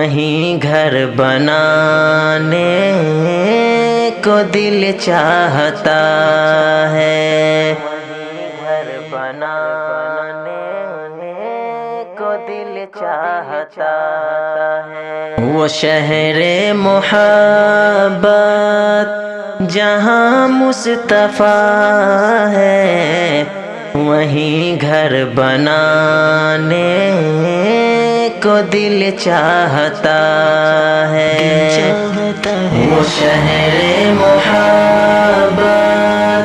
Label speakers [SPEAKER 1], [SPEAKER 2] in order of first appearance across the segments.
[SPEAKER 1] وہیں گھر بنانے کو دل چاہتا ہے، گھر بنانے کو دل چاہتا ہے۔ وہ شہر محبت جہاں مصطفیٰ ہے، وہیں گھر بنانے کو دل چاہتا ہے۔ وہ شہر محبت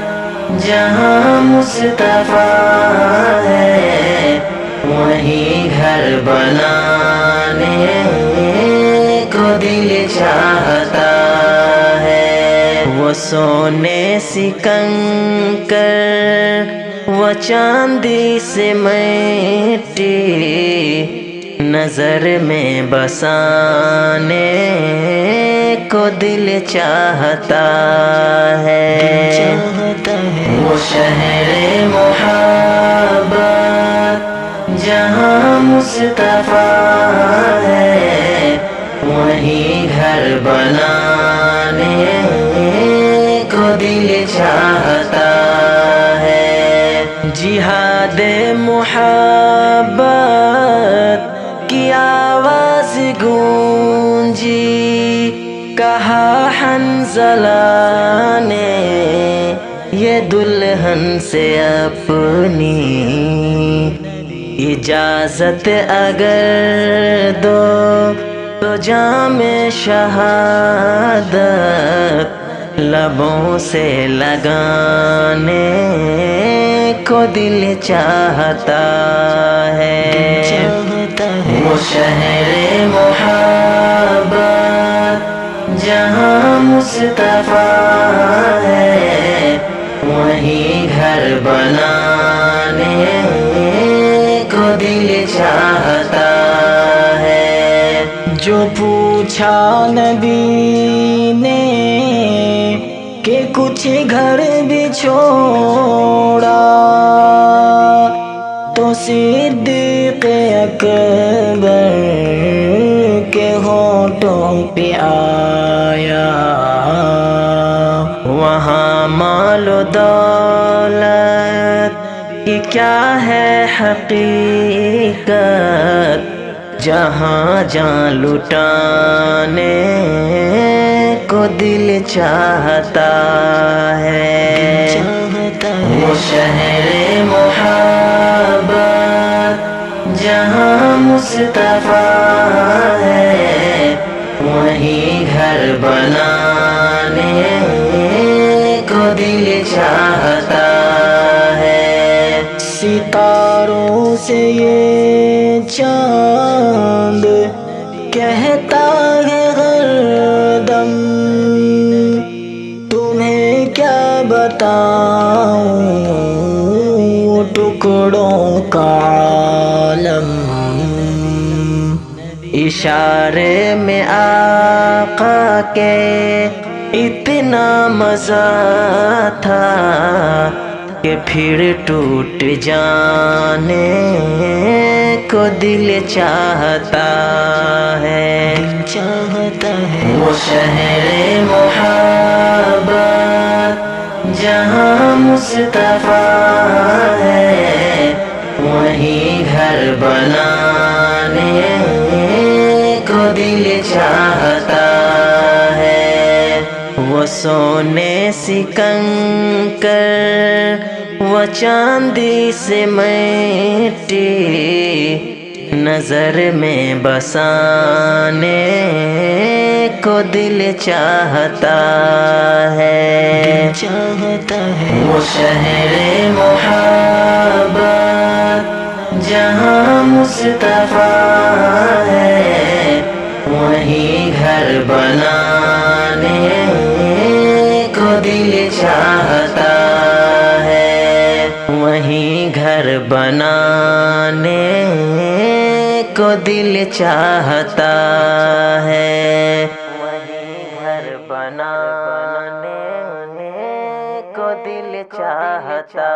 [SPEAKER 1] جہاں مصطفیٰ ہے، وہیں گھر بنانے کو دل چاہتا ہے۔ وہ سونے سے کنکر، وہ چاندی سے مٹی، نظر میں بسانے کو دل چاہتا ہے۔ وہ شہر محبت جہاں مصطفیٰ ہے، وہیں گھر بنانے کو دل چاہتا ہے۔ جہاد محبت کی آواز گونجی، کہا حنظلہ نے یہ دلہن سے اپنی اجازت اگر دو تو جام شہادت لبوں سے لگانے کو دل چاہتا ہے۔ وہ شہر محبت جہاں مصطفیٰ ہے، وہیں گھر بنانے کو دل چاہتا ہے۔
[SPEAKER 2] جو پوچھا نبی نے کہ کچھ گھر بھی چھوڑا، تو صدیق اکبر کے ہونٹوں پہ آیا،
[SPEAKER 1] وہاں مال و دولت کی کیا ہے حقیقت، جہاں جان لٹانے کو دل چاہتا ہے۔ وہ شہر محبت جہاں مصطفیٰ ہے، وہیں گھر بنانے کو دل چاہتا ہے۔
[SPEAKER 2] ستاروں سے یہ چاند کہتا ہے ہر دم، تمہیں کیا بتاؤں ٹکڑوں کا عالم۔
[SPEAKER 1] اشارے میں آقا کے اتنا مزہ تھا کہ پھر ٹوٹ جانے کو دل چاہتا ہے۔ وہ شہر محبت جہاں مصطفیٰ ہے، وہیں گھر بنانے کو دل چاہتا ہے۔ وہ سونے سے کنکر، وہ چاندی سے مٹی، نظر میں بسانے کو دل چاہتا ہے۔ وہ شہر محبت جہاں مصطفیٰ ہے، وہیں گھر بنانے کو دل چاہتا ہے۔ وہیں گھر بنانے کو دل چاہتا ہے۔ وہیں گھر بنانے کو دل چاہتا